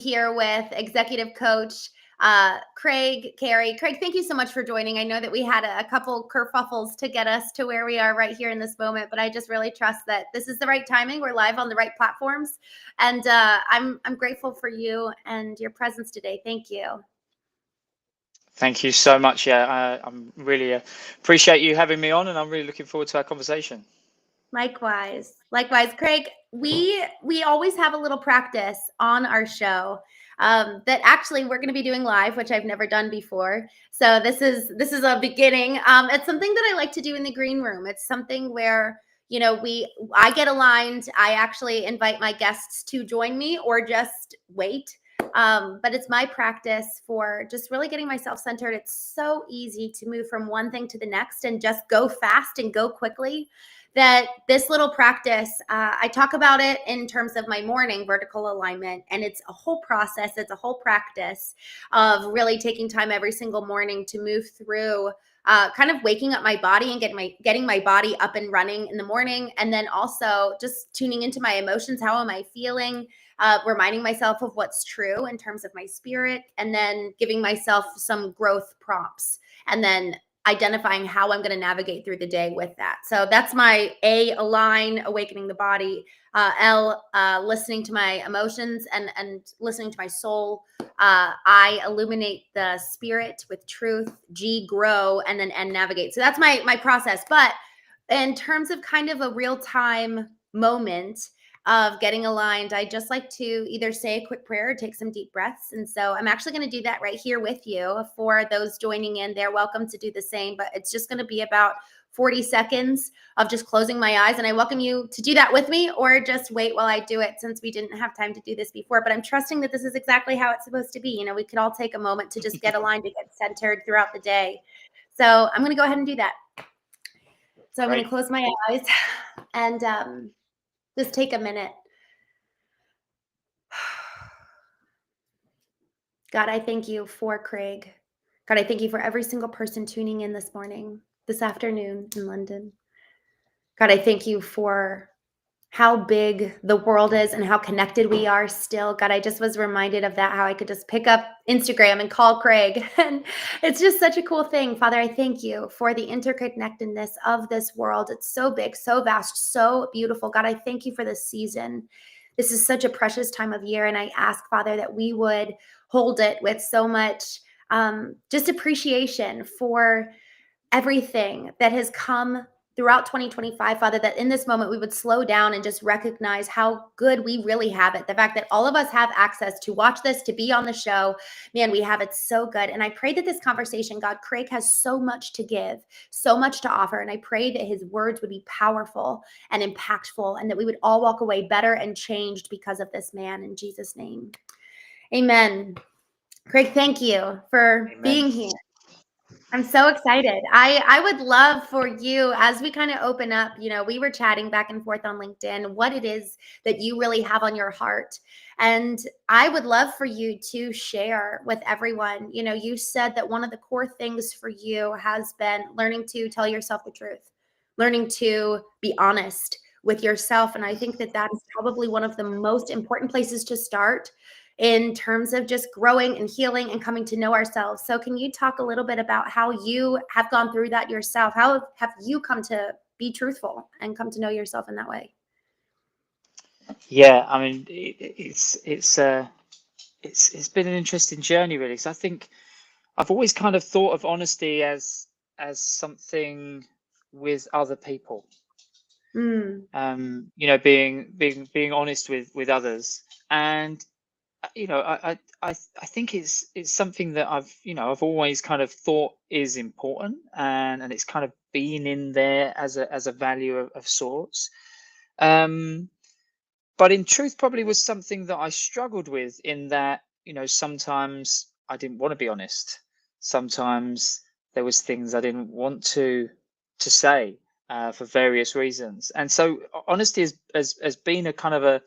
here with executive coach Carey. Craig, thank you so much for joining. I know that we had a couple kerfuffles to get us to where we are right here in this moment, but I just really trust that this is the right timing. We're live on the right platforms, and I'm grateful for you and your presence today. Thank you. Thank you so much. Yeah, I'm really appreciate you having me on, and I'm really looking forward to our conversation. Likewise, Craig. We always have a little practice on our show that actually we're going to be doing live, which I've never done before. So this is a beginning. It's something that I like to do in the green room. It's something where I get aligned. I actually invite my guests to join me or just wait. But it's my practice for just really getting myself centered. It's so easy to move from one thing to the next and just go fast and go quickly, that this little practice, I talk about it in terms of my morning vertical alignment, and it's a whole process. It's a whole practice of really taking time every single morning to move through kind of waking up my body and getting my body up and running in the morning, and then also just tuning into my emotions. How am I feeling? Reminding myself of what's true in terms of my spirit, and then giving myself some growth prompts, and then identifying how I'm going to navigate through the day with that. So that's my A, align, awakening the body. L, listening to my emotions and listening to my soul. I, illuminate the spirit with truth. G, grow, and then N, navigate. So that's my process. But in terms of kind of a real time moment of getting aligned, I just like to either say a quick prayer or take some deep breaths. And so I'm actually going to do that right here with you. For those joining in, they're welcome to do the same, but it's just going to be about 40 seconds of just closing my eyes. And I welcome you to do that with me, or just wait while I do it, since we didn't have time to do this before. But I'm trusting that this is exactly how it's supposed to be. We could all take a moment to just get aligned, to get centered throughout the day. So I'm going to go ahead and do that. So I'm going to close my eyes and just take a minute. God, I thank you for Craig. God, I thank you for every single person tuning in this morning, this afternoon in London. God, I thank you for how big the world is and how connected we are still. God, I just was reminded of that, how I could just pick up Instagram and call Craig. And it's just such a cool thing. Father, I thank you for the interconnectedness of this world. It's so big, so vast, so beautiful. God, I thank you for this season. This is such a precious time of year. And I ask, Father, that we would hold it with so much just appreciation for everything that has come throughout 2025, Father, that in this moment we would slow down and just recognize how good we really have it. The fact that all of us have access to watch this, to be on the show, man, we have it so good. And I pray that this conversation, God, Craig has so much to give, so much to offer. And I pray that his words would be powerful and impactful, and that we would all walk away better and changed because of this man, in Jesus' name. Amen. Craig, thank you for being here. I'm so excited. I would love for you, as we kind of open up, we were chatting back and forth on LinkedIn, what it is that you really have on your heart. And I would love for you to share with everyone. You said that one of the core things for you has been learning to tell yourself the truth, learning to be honest with yourself. And I think that that is probably one of the most important places to start in terms of just growing and healing and coming to know ourselves. So can you talk a little bit about how you have gone through that yourself? How have you come to be truthful and come to know yourself in that way? Yeah, I mean, it's been an interesting journey, really. Because I think I've always kind of thought of honesty as something with other people. Being honest with others. And I think it's something that I've always kind of thought is important, and it's kind of been in there as a value of sorts. But in truth, probably was something that I struggled with, in that sometimes I didn't want to be honest. Sometimes there was things I didn't want to say for various reasons, and so honesty has been a kind of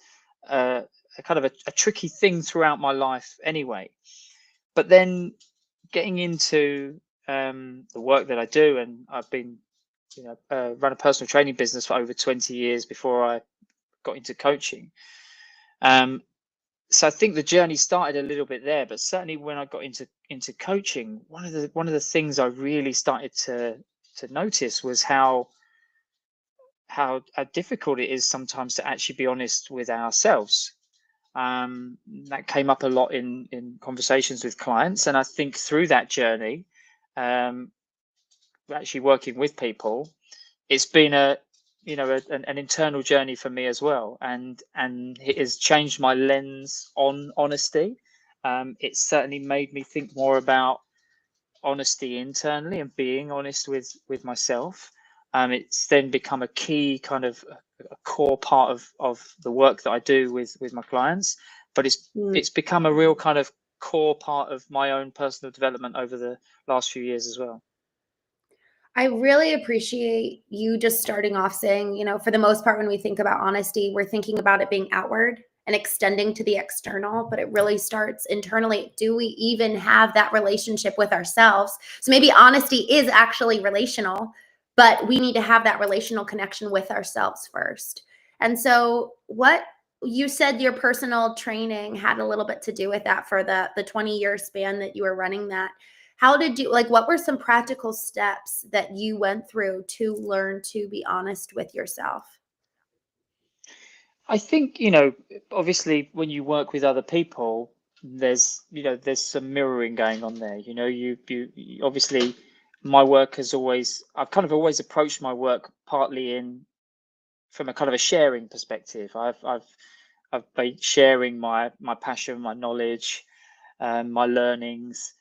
a tricky thing throughout my life anyway. But then getting into the work that I do, and I've been run a personal training business for over 20 years before I got into coaching. so I think the journey started a little bit there, but certainly when I got into coaching, one of the things I really started to notice was how difficult it is sometimes to actually be honest with ourselves. That came up a lot in conversations with clients, and I think through that journey, um, actually working with people, it's been an internal journey for me as well, and it has changed my lens on honesty. It's certainly made me think more about honesty internally and being honest with myself. It's then become a key kind of a core part of the work that I do with my clients, but it's become a real kind of core part of my own personal development over the last few years as well. I really appreciate you just starting off saying, for the most part, when we think about honesty, we're thinking about it being outward and extending to the external, but it really starts internally. Do we even have that relationship with ourselves? So maybe honesty is actually relational, but we need to have that relational connection with ourselves first. And so, what you said your personal training had a little bit to do with that for the 20-year span that you were running that. How did you, like, what were some practical steps that you went through to learn to be honest with yourself? I think, obviously when you work with other people, there's some mirroring going on there. You obviously, my work has always, I've kind of always approached my work partly from a kind of a sharing perspective. I've been sharing my passion, my knowledge, my learnings.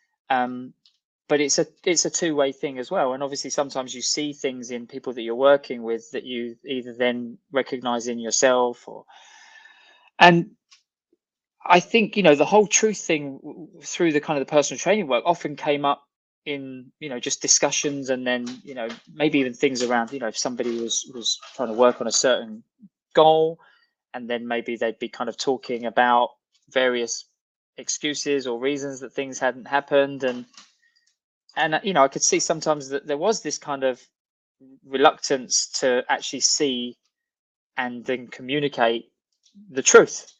But it's a two-way thing as well. And obviously sometimes you see things in people that you're working with that you either then recognize in yourself, and I think, the whole truth thing through the kind of the personal training work often came up in, just discussions, and then, maybe even things around, if somebody was trying to work on a certain goal, and then maybe they'd be kind of talking about various excuses or reasons that things hadn't happened, and I could see sometimes that there was this kind of reluctance to actually see and then communicate the truth.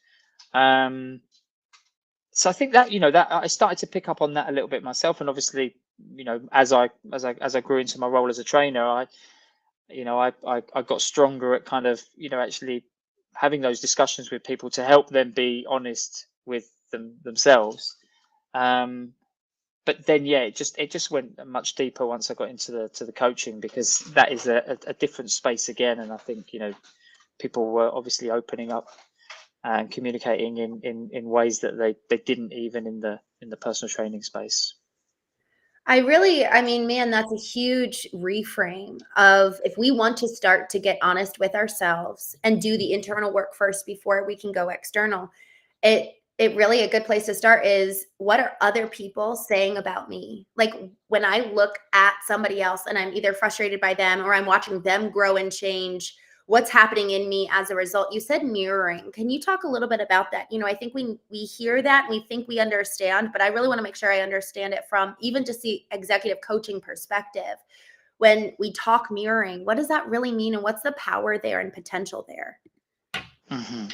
So I think that that I started to pick up on that a little bit myself, and obviously, as I grew into my role as a trainer, I got stronger at kind of actually having those discussions with people to help them be honest with themselves. But then, yeah, it just went much deeper once I got into the coaching, because that is a different space again, and I think people were obviously opening up and communicating in ways that they didn't even in the personal training space. I mean, man, that's a huge reframe of if we want to start to get honest with ourselves and do the internal work first before we can go external. It really a good place to start is, what are other people saying about me? Like, when I look at somebody else and I'm either frustrated by them or I'm watching them grow and change, what's happening in me as a result? You said mirroring. Can you talk a little bit about that? I think we hear that and we think we understand, but I really want to make sure I understand it from even just the executive coaching perspective. When we talk mirroring, what does that really mean, and what's the power there and potential there? Hmm.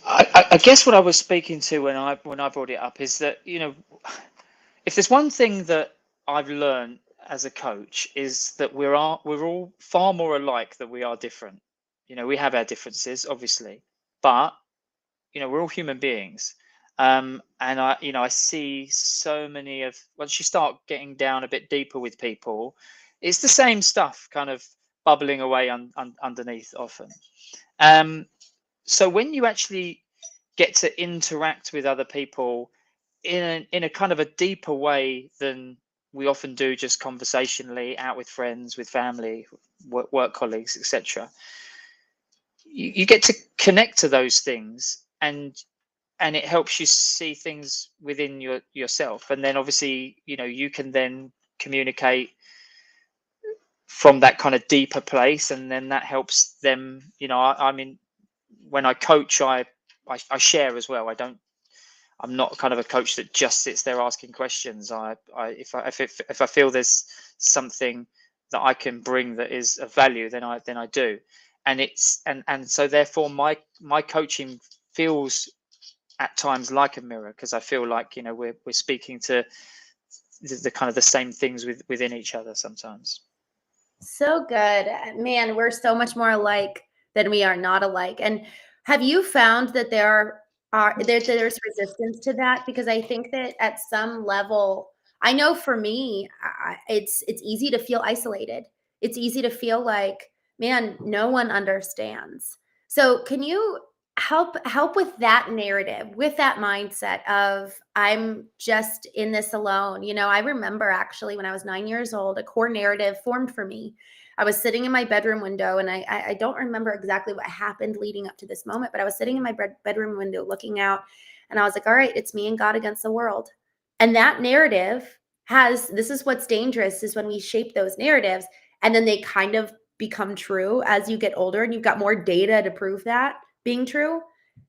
I guess what I was speaking to when I brought it up is that if there's one thing that I've learned as a coach, is that we're all far more alike than we are different. We have our differences, obviously, but we're all human beings. And I see so many of, once you start getting down a bit deeper with people, it's the same stuff kind of bubbling away underneath often. So when you actually get to interact with other people in a kind of a deeper way than we often do just conversationally, out with friends, with family, work colleagues, etc., you get to connect to those things, and it helps you see things within yourself, and then obviously you can then communicate from that kind of deeper place, and then that helps them. I mean, when I coach, I share as well. I'm not kind of a coach that just sits there asking questions. If I feel there's something that I can bring that is of value, then I do, and so therefore my coaching feels at times like a mirror, because I feel like, you know, we're speaking to the kind of the same things within each other sometimes. So good. Man, we're so much more alike than we are not alike. And have you found that there's resistance to that? Because I think that at some level, I know for me, it's easy to feel isolated. It's easy to feel like, man, no one understands. So can you help with that narrative, with that mindset of I'm just in this alone? You know, I remember actually when I was 9 years old, a core narrative formed for me. I was sitting in my bedroom window, and I don't remember exactly what happened leading up to this moment, but I was sitting in my bedroom window looking out, and I was like, all right, it's me and God against the world. And that narrative this is what's dangerous, is when we shape those narratives and then they kind of become true as you get older and you've got more data to prove that being true.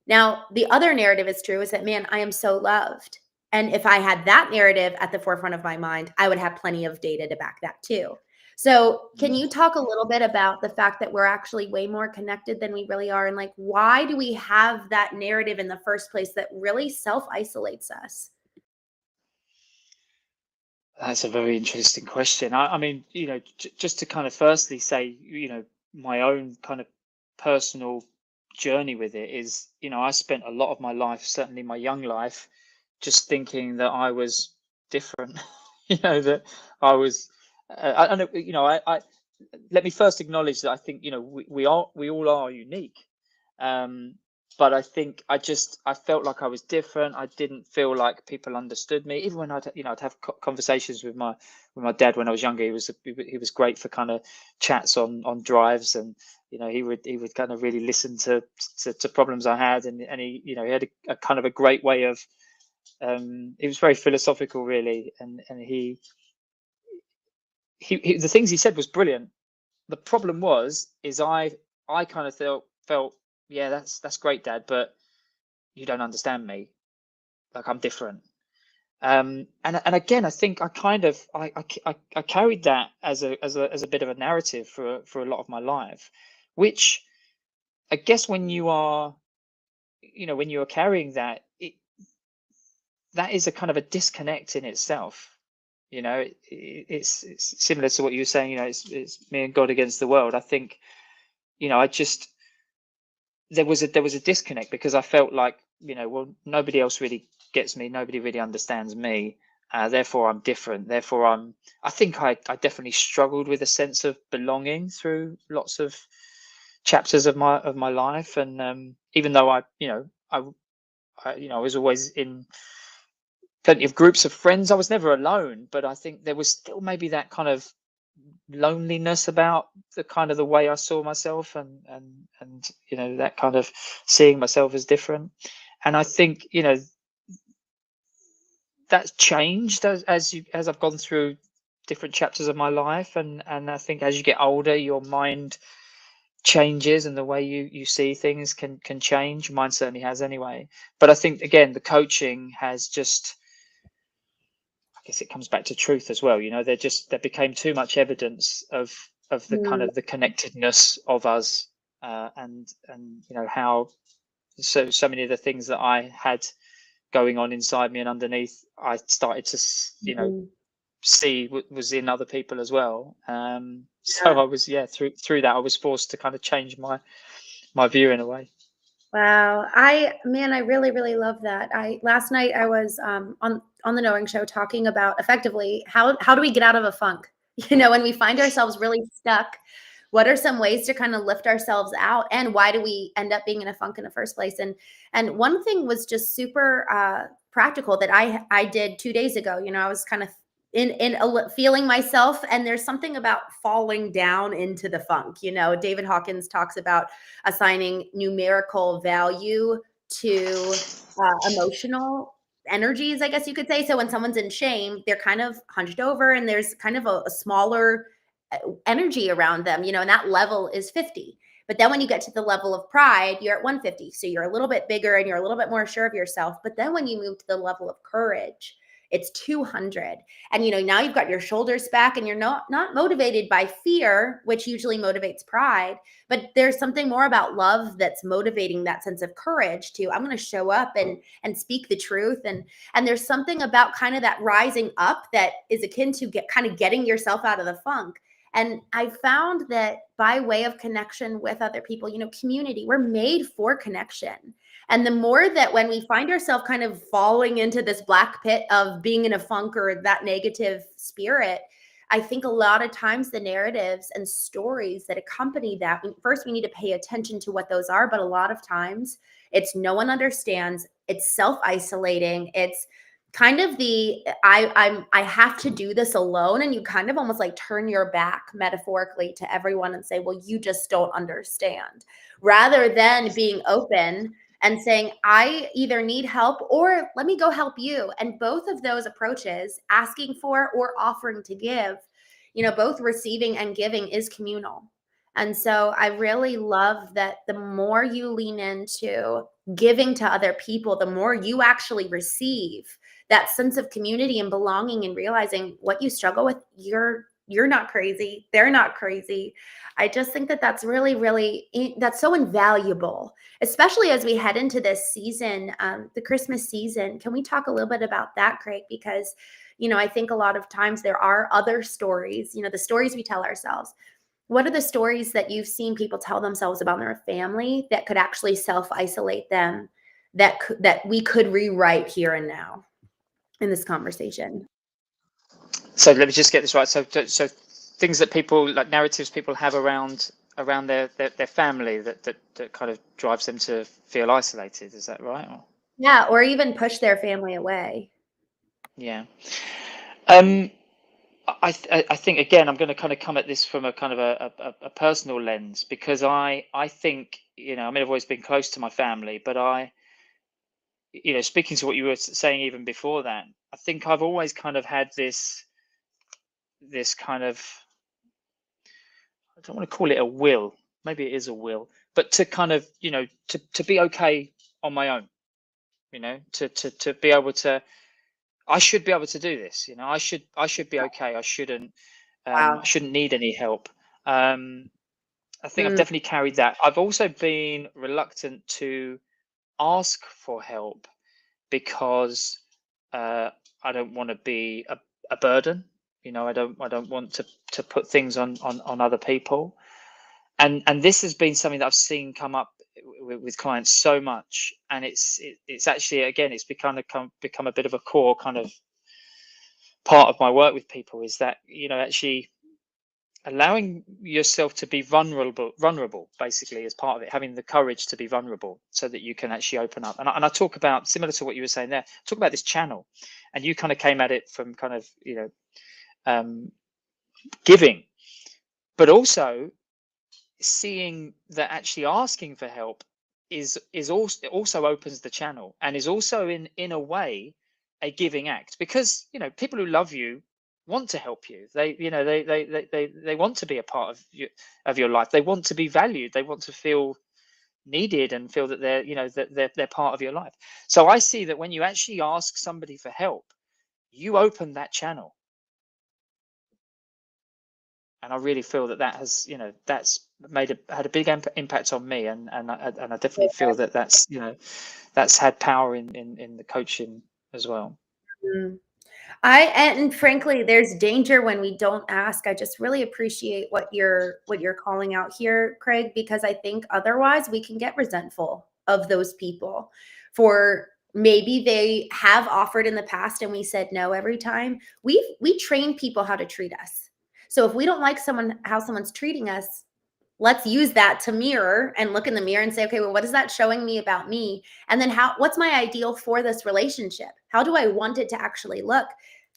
Now, the other narrative is true, is that, man, I am so loved. And if I had that narrative at the forefront of my mind, I would have plenty of data to back that too. So, can you talk a little bit about the fact that we're actually way more connected than we really are? And like, why do we have that narrative in the first place that really self isolates us? That's a very interesting question. I mean, you know, just to kind of firstly say, you know, my own kind of personal journey with it is, you know, I spent a lot of my life, certainly my young life, just thinking that I was different. You know, that I was. I know, you know, I let me first acknowledge that I think, you know, we all are unique. Um, but I think I felt like I was different. I didn't feel like people understood me, even when I'd have conversations with my dad when I was younger. He was great for kind of chats on drives, and you know, he would kind of really listen to problems I had, and he, you know, he had a kind of a great way of, he was very philosophical really, and he the things he said was brilliant. The problem is I kind of felt, yeah, that's great, Dad, but you don't understand me. Like, I'm different. And again, I think I kind of I carried that as a bit of a narrative for a lot of my life, which I guess when you are, you know, when you are carrying that, that is a kind of a disconnect in itself. You know, it's similar to what you were saying. You know, it's me and God against the world. I think, you know, I just there was a disconnect, because I felt like, you know, well, nobody else really gets me, nobody really understands me, therefore I'm different, therefore I think I definitely struggled with a sense of belonging through lots of chapters of my life. And even though I was always in plenty of groups of friends, I was never alone, but I think there was still maybe that kind of loneliness about the kind of the way I saw myself, and you know, that kind of seeing myself as different. And I think, you know, that's changed as I've gone through different chapters of my life, and I think as you get older, your mind changes, and the way you see things can change. Mine certainly has anyway. But I think, again, the coaching has just, I guess it comes back to truth as well. You know, there became too much evidence of the kind Mm, of the connectedness of us, and you know, how so many of the things that I had going on inside me and underneath, I started to you know, mhm. see was in other people as well. Yeah. So I was, yeah, through that I was forced to kind of change my view in a way. Wow. I really, really love that. I last night I was on the Knowing Show talking about effectively how do we get out of a funk? You know, when we find ourselves really stuck, what are some ways to kind of lift ourselves out, and why do we end up being in a funk in the first place? And one thing was just super practical that I did 2 days ago. You know, I was kind of feeling myself, and there's something about falling down into the funk. You know, David Hawkins talks about assigning numerical value to emotional energies, I guess you could say. So when someone's in shame, they're kind of hunched over, and there's kind of a smaller energy around them, you know, and that level is 50. But then when you get to the level of pride, you're at 150. So you're a little bit bigger and you're a little bit more sure of yourself. But then when you move to the level of courage, it's 200. And now you've got your shoulders back, and you're not motivated by fear, which usually motivates pride, but there's something more about love that's motivating that sense of courage to, I'm going to show up and speak the truth. And there's something about kind of that rising up that is akin to getting yourself out of the funk. And I found that by way of connection with other people, community, we're made for connection. And the more that when we find ourselves kind of falling into this black pit of being in a funk or that negative spirit, I think a lot of times the narratives and stories that accompany that, first we need to pay attention to what those are, but a lot of times it's no one understands, it's self-isolating, it's kind of I have to do this alone, and you kind of almost like turn your back metaphorically to everyone and say, well, you just don't understand, rather than being open and saying, I either need help or let me go help you. And both of those approaches, asking for or offering to give, both receiving and giving is communal. And so I really love that the more you lean into giving to other people, the more you actually receive that sense of community and belonging, and realizing what you struggle with, you're not crazy. They're not crazy. I just think that that's really, really, that's so invaluable, especially as we head into this season, the Christmas season. Can we talk a little bit about that, Craig? Because, I think a lot of times there are other stories, the stories we tell ourselves. What are the stories that you've seen people tell themselves about their family that could actually self-isolate them, that we could rewrite here and now in this conversation? So let me just get this right. So things that people, like narratives people have around their family that kind of drives them to feel isolated. Is that right? Yeah, or even push their family away. Yeah. I think, again, I'm going to kind of come at this from a kind of a personal lens, because I think, I mean, I've always been close to my family, but speaking to what you were saying even before that, I think I've always kind of had this kind of, I don't want to call it a will, maybe it is a will, but to kind of, to be okay on my own, to be able to, I should be able to do this, I should be okay. I shouldn't Wow. need any help. I think I've Mm, definitely carried that. I've also been reluctant to ask for help because I don't want to be a burden. I don't want to put things on other people. And this has been something that I've seen come up with clients so much, and it's actually, again, it's become a bit of a core kind of part of my work with people, is that actually allowing yourself to be vulnerable basically, as part of it, having the courage to be vulnerable so that you can actually open up. And I talk about, similar to what you were saying there, talk about this channel, and you kind of came at it from kind of giving, but also seeing that actually asking for help is also opens the channel, and is also in a way a giving act, because people who love you want to help you. They want to be a part of your life. They want to be valued. They want to feel needed and feel that they're part of your life. So I see that when you actually ask somebody for help, you open that channel. And I really feel that has, that's had a big impact on me, and I definitely feel that that's had power in the coaching as well. mm. And frankly, there's danger when we don't ask. I just really appreciate what you're calling out here, Craig, because I think otherwise we can get resentful of those people for maybe they have offered in the past and we said no every time. We train people how to treat us. So if we don't like how someone's treating us, let's use that to mirror and look in the mirror and say, okay, well, what is that showing me about me? And then what's my ideal for this relationship? How do I want it to actually look?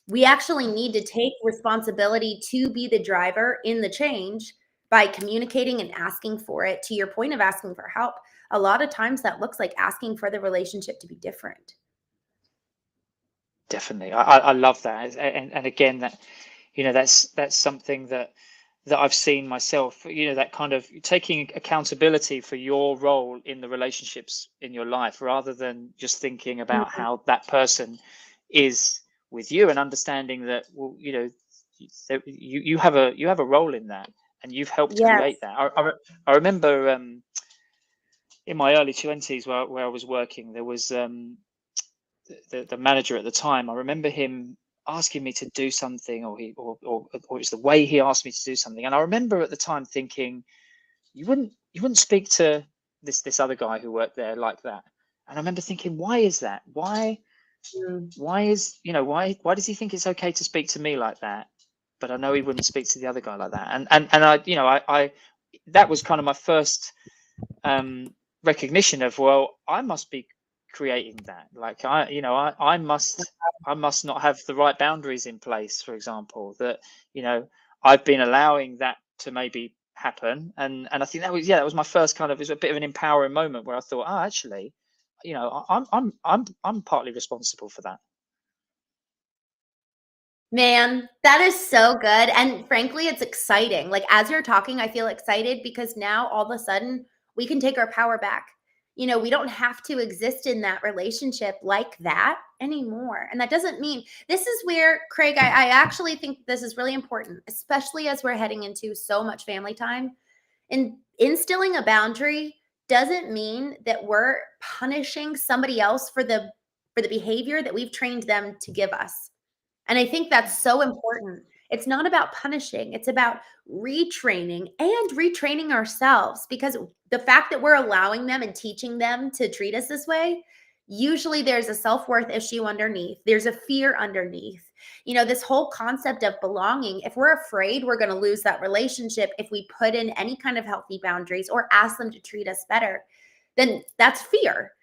We actually need to take responsibility to be the driver in the change by communicating and asking for it. To your point of asking for help, a lot of times that looks like asking for the relationship to be different. Definitely, I love that, and again, that that's something that I've seen myself. That kind of taking accountability for your role in the relationships in your life, rather than just thinking about how that person is with you, and understanding that, well, you have a role in that, and you've helped Yes. create that. I remember in my early 20s, where I was working, there was the manager at the time. I remember him asking me to do something, or it's the way he asked me to do something, and I remember at the time thinking, you wouldn't speak to this other guy who worked there like that. And I remember thinking, why is that? Why does he think it's okay to speak to me like that, but I know he wouldn't speak to the other guy like that? And I that was kind of my first recognition of, well, I must be creating that. Like, I must not have the right boundaries in place, for example, that I've been allowing that to maybe happen. And I think that was my first kind of, it was a bit of an empowering moment where I thought, oh, actually, I'm partly responsible for that. Man, that is so good. And frankly, it's exciting. Like, as you're talking, I feel excited because now all of a sudden we can take our power back. We don't have to exist in that relationship like that anymore. And that doesn't mean, this is where, Craig, I actually think this is really important, especially as we're heading into so much family time. And instilling a boundary doesn't mean that we're punishing somebody else for the behavior that we've trained them to give us. And I think that's so important. It's not about punishing, it's about retraining and retraining ourselves, because the fact that we're allowing them and teaching them to treat us this way, usually there's a self-worth issue underneath. There's a fear underneath. This whole concept of belonging, if we're afraid we're going to lose that relationship if we put in any kind of healthy boundaries or ask them to treat us better, then that's fear,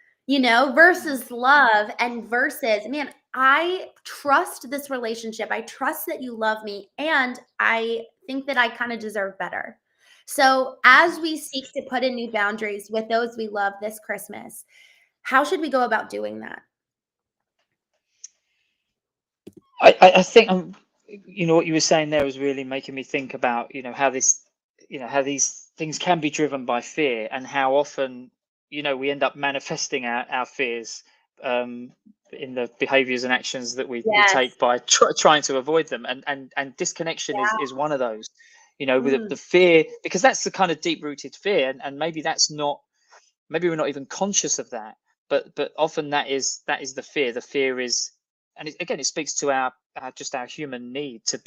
versus love, and versus, man, I trust this relationship. I trust that you love me, and I think that I kind of deserve better. So, as we seek to put in new boundaries with those we love this Christmas, how should we go about doing that? I think what you were saying there was really making me think about how these things can be driven by fear, and how often we end up manifesting our fears in the behaviors and actions that we Yes. take by trying to avoid them, and disconnection is one of those. With the Mm. fear, because that's the kind of deep rooted fear, and maybe maybe we're not even conscious of that, but often that is the fear. The fear is, and again, it speaks to our just our human need to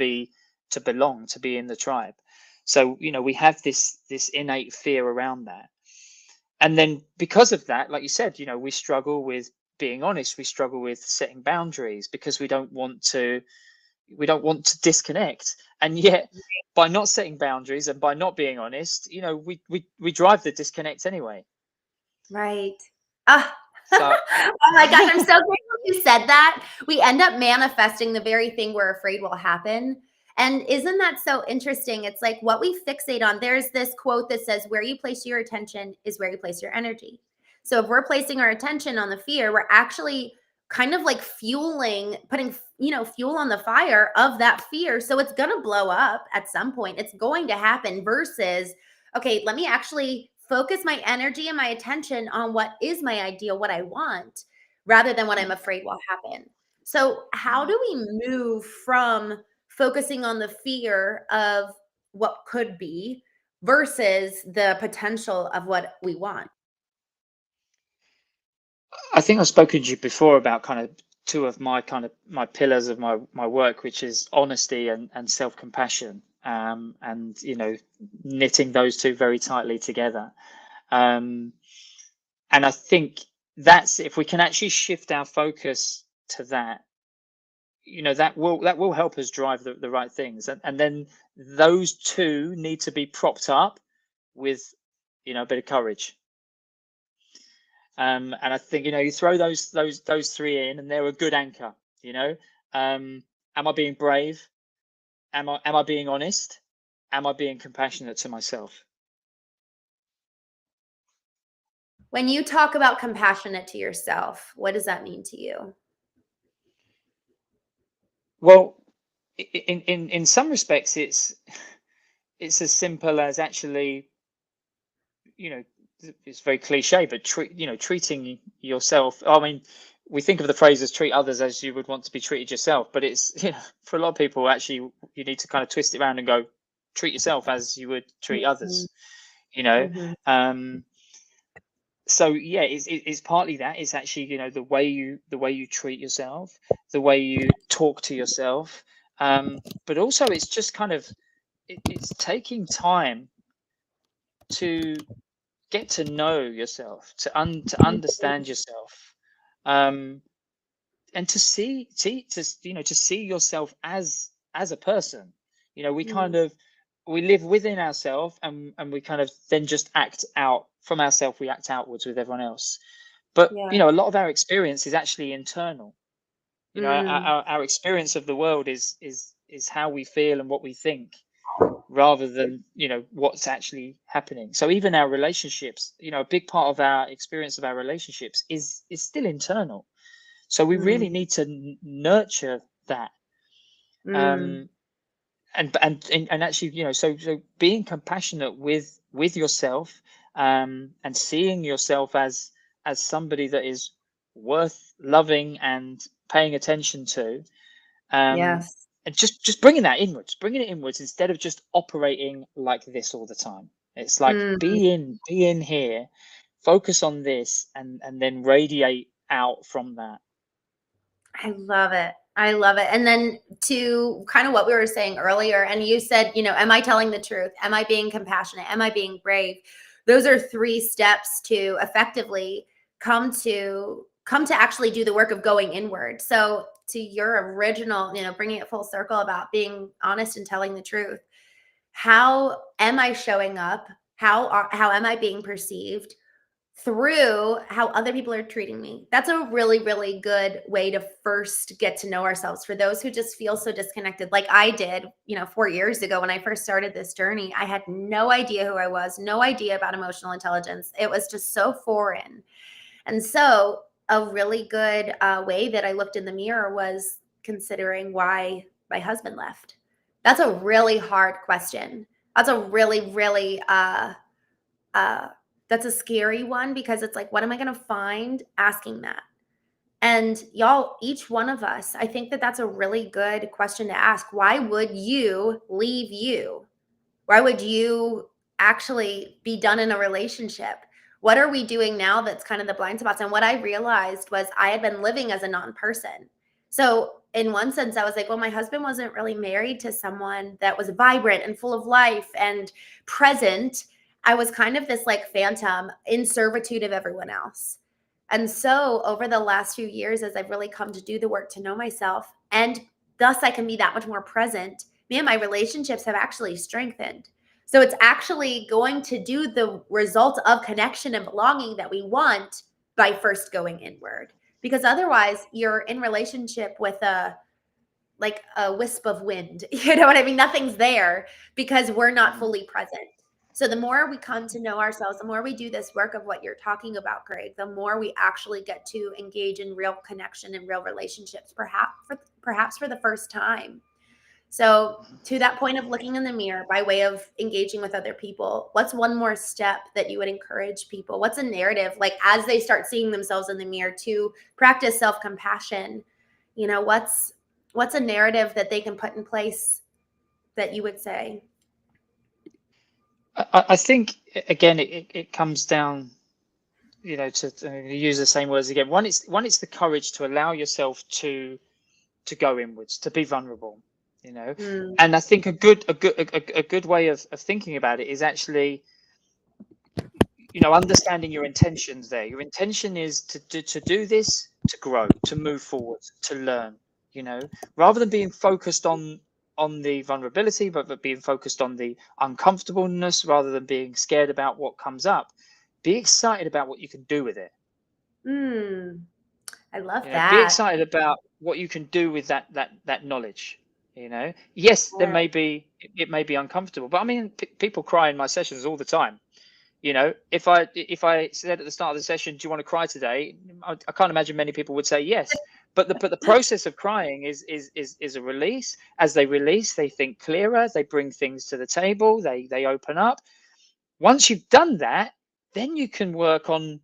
belong, to be in the tribe. So we have this innate fear around that, and then because of that, like you said, we struggle with being honest. We struggle with setting boundaries because we don't want to disconnect. And yet, by not setting boundaries and by not being honest, we drive the disconnect anyway. Right. Ah. So Oh my gosh, I'm so grateful you said that. We end up manifesting the very thing we're afraid will happen. And isn't that so interesting? It's like what we fixate on. There's this quote that says, where you place your attention is where you place your energy. So if we're placing our attention on the fear, we're actually kind of like putting, fuel on the fire of that fear. So it's going to blow up at some point. It's going to happen versus, okay, let me actually focus my energy and my attention on what is my ideal, what I want, rather than what I'm afraid will happen. So, how do we move from focusing on the fear of what could be versus the potential of what we want? I think I've spoken to you before about kind of two of my pillars of my work, which is honesty and self-compassion, and knitting those two very tightly together. Um, and I think that's, if we can actually shift our focus to that, that will help us drive the right things. And then those two need to be propped up with a bit of courage. And I think you throw those three in, and they're a good anchor. Am I being brave? Am I being honest? Am I being compassionate to myself? When you talk about compassionate to yourself, what does that mean to you? Well, in some respects, it's as simple as actually, you know, it's very cliche, but treating yourself. I mean, we think of the phrase as treat others as you would want to be treated yourself, but it's, for a lot of people, actually, you need to kind of twist it around and go, treat yourself as you would treat Mhm. others, you know. Mhm. So yeah, it's partly that. It's actually, the way you treat yourself, the way you talk to yourself, but also it's just kind of it's taking time to get to know yourself, to understand yourself, um, and to see yourself as a person. We kind Mm. of we live within ourselves, and we kind of then just act out from ourselves. We act outwards with everyone else. But Yeah. a lot of our experience is actually internal. Our, Mm. our experience of the world is how we feel and what we think, rather than what's actually happening. So even our relationships, a big part of our experience of our relationships is still internal. So we Mm. really need to nurture that, Mm. um, and actually, so being compassionate with yourself, and seeing yourself as somebody that is worth loving and paying attention to, um, Yes. and just bringing it inwards instead of just operating like this all the time. It's like Mm. be in here, focus on this, and then radiate out from that. I love it. I love it. And then to kind of what we were saying earlier, and you said, am I telling the truth? Am I being compassionate? Am I being brave? Those are 3 steps to effectively come to actually do the work of going inward. So to your original, bringing it full circle about being honest and telling the truth. How am I showing up? How am I being perceived? Through how other people are treating me. That's a really, really good way to first get to know ourselves. For those who just feel so disconnected, like I did, 4 years ago when I first started this journey, I had no idea who I was, no idea about emotional intelligence. It was just so foreign. And so, a really good way that I looked in the mirror was considering why my husband left. That's a really hard question. That's a really, really uh that's a scary one because it's like, what am I going to find asking that? And y'all, each one of us, I think that that's a really good question to ask. Why would you leave you? Why would you actually be done in a relationship? What are we doing now that's kind of the blind spots? And what I realized was I had been living as a non-person. So in one sense, I was like, well, my husband wasn't really married to someone that was vibrant and full of life and present. I was kind of this like phantom in servitude of everyone else. And so over the last few years, as I've really come to do the work to know myself, and thus I can be that much more present, man, my relationships have actually strengthened. So it's actually going to do the result of connection and belonging that we want by first going inward. Because otherwise, you're in relationship with a wisp of wind. You know what I mean? Nothing's there because we're not fully present. So the more we come to know ourselves, the more we do this work of what you're talking about, Greg, the more we actually get to engage in real connection and real relationships, perhaps for the first time. So, to that point of looking in the mirror by way of engaging with other people, what's one more step that you would encourage people? What's a narrative, like as they start seeing themselves in the mirror, to practice self-compassion? What's a narrative that they can put in place that you would say? I think again it comes down, to use the same words again. One, it's the courage to allow yourself to go inwards, to be vulnerable, Mm. and I think a good way of thinking about it is actually, understanding your intentions there. Your intention is to do this, to grow, to move forward, to learn, rather than being focused on the vulnerability, but being focused on the uncomfortableness, rather than being scared about what comes up. Be excited about what you can do with it. Mm. I love Be that. excited about what you can do with that knowledge. Yes, it may be uncomfortable, but I mean, people cry in my sessions all the time. If I said at the start of the session, do you want to cry today? I can't imagine many people would say yes. But the process of crying is a release. As they release, they think clearer. They bring things to the table. They open up. Once you've done that, then you can work on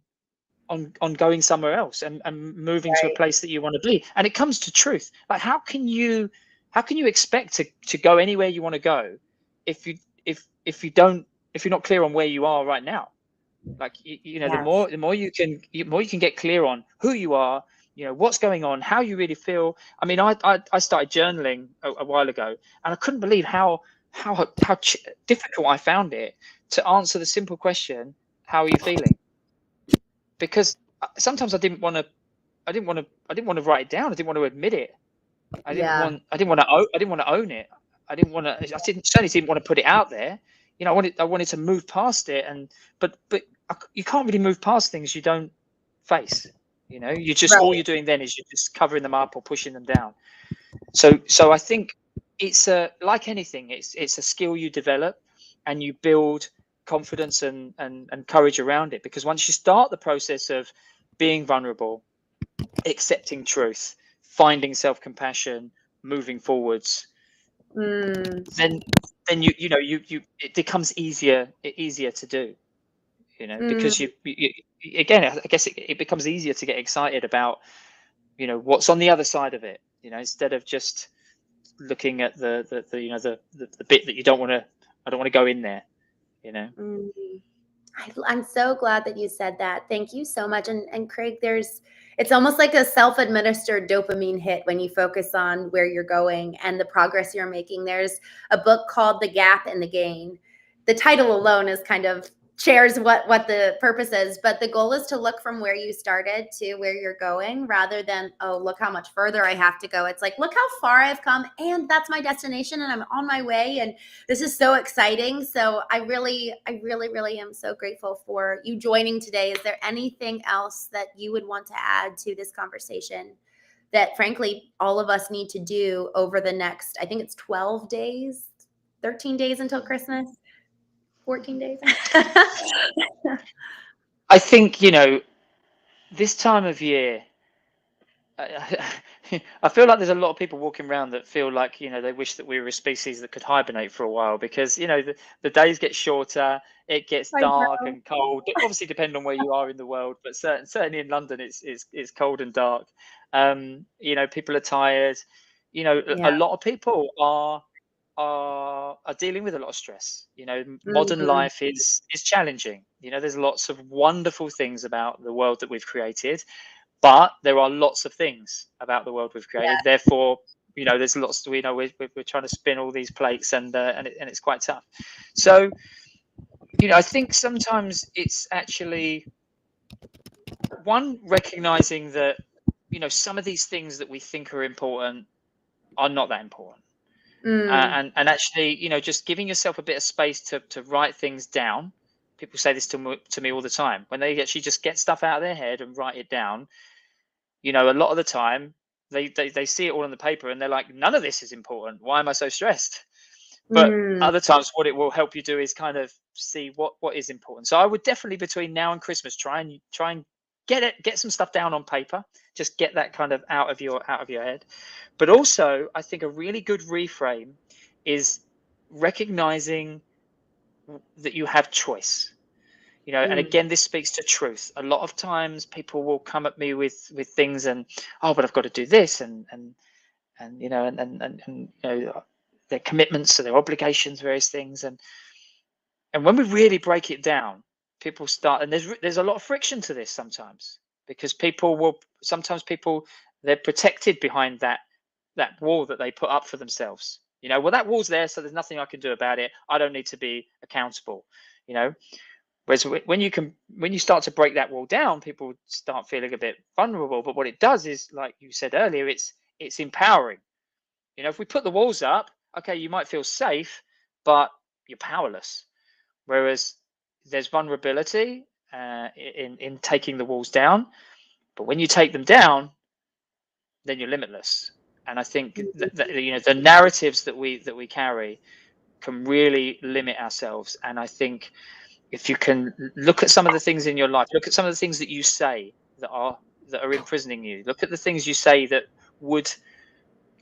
on going somewhere else and moving to a Right. place that you want to be. And it comes to truth. Like, how can you expect to go anywhere you want to go if you don't, if you're not clear on where you are right now? Like, you know, the Yes. more you can get clear on who you are, you know, what's going on, how you really feel. I mean, I started journaling a while ago, and I couldn't believe how difficult I found it to answer the simple question, how are you feeling? Because sometimes I didn't want to write it down. I didn't want to admit it. I didn't Yeah. want to own it. Certainly didn't want to put it out there. You know, I wanted to move past it, and but you can't really move past things you don't face. You know, all Right. you're doing then is you're just covering them up or pushing them down. So I think it's like anything, it's a skill you develop, and you build confidence and courage around it. Because once you start the process of being vulnerable, accepting truth, finding self-compassion, moving forwards, Mm, then you it becomes easier to do, you know, because mm. you again, I guess it becomes easier to get excited about, you know, what's on the other side of it, you know, instead of just looking at the you know the bit that you don't want to, I don't want to go in there, you know. Mm. I'm so glad that you said that. Thank you so much. And Craig, it's almost like a self-administered dopamine hit when you focus on where you're going and the progress you're making. There's a book called The Gap and the Gain. The title alone is kind of shares what the purpose is, but the goal is to look from where you started to where you're going rather than, oh, look how much further I have to go. It's like, look how far I've come, and that's my destination, and I'm on my way, and this is so exciting. So I really am so grateful for you joining today. Is there anything else that you would want to add to this conversation that frankly all of us need to do over the next, I think it's 12 days, 13 days until Christmas, 14 days? I think, you know, this time of year, I feel like there's a lot of people walking around that feel like, you know, they wish that we were a species that could hibernate for a while, because, you know, the days get shorter, it gets I dark know. and cold. It obviously depend on where you are in the world, but certainly in London, it's cold and dark. You know, people are tired. You know, Yeah. a lot of people are dealing with a lot of stress. You know, modern Mhm. life is challenging. You know, there's lots of wonderful things about the world that we've created, but there are lots of things about the world we've created. Yeah. Therefore, you know, there's lots. We know we're trying to spin all these plates, and it's quite tough. So, you know, I think sometimes it's actually one, recognizing that, you know, some of these things that we think are important are not that important. Mm. And actually, you know, just giving yourself a bit of space to write things down. People say this to me all the time, when they actually just get stuff out of their head and write it down. You know, a lot of the time they see it all on the paper and they're like, none of this is important. Why am I so stressed? But Mm. other times, what it will help you do is kind of see what is important. So I would definitely, between now and Christmas, try and get some stuff down on paper. Just get that kind of out of your head. But also, I think a really good reframe is recognizing that you have choice. You know, and Mm. again, this speaks to truth. A lot of times people will come at me with things, and, oh, but I've got to do this, and you know, and you know, their commitments, so their obligations, various things. And when we really break it down, people start, and there's a lot of friction to this sometimes, because people, they're protected behind that wall that they put up for themselves. You know, well, that wall's there, so there's nothing I can do about it. I don't need to be accountable. You know, whereas when you start to break that wall down, people start feeling a bit vulnerable. But what it does is, like you said earlier, it's empowering. You know, if we put the walls up, okay, you might feel safe, but you're powerless. Whereas there's vulnerability in taking the walls down, but when you take them down, then you're limitless. And I think that, you know, the narratives that we carry can really limit ourselves. And I think if you can look at some of the things in your life, look at some of the things that you say that are imprisoning you, look at the things you say that would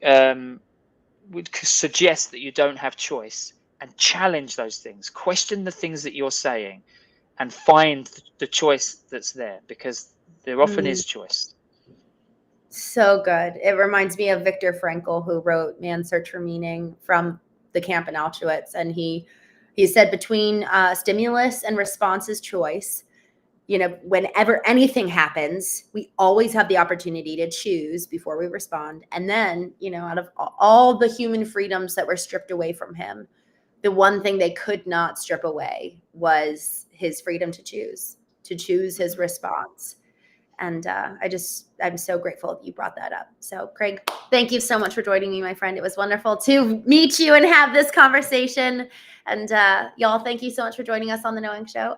um, suggest that you don't have choice, and challenge those things, question the things that you're saying, and find the choice that's there, because There often is choice. So good. It reminds me of Viktor Frankl, who wrote Man's Search for Meaning from the camp in Auschwitz. And he said between stimulus and response is choice. You know, whenever anything happens, we always have the opportunity to choose before we respond. And then, you know, out of all the human freedoms that were stripped away from him, the one thing they could not strip away was his freedom to choose his response. And I'm so grateful that you brought that up. So, Craig, thank you so much for joining me, my friend. It was wonderful to meet you and have this conversation. And y'all, thank you so much for joining us on The Knowing Show.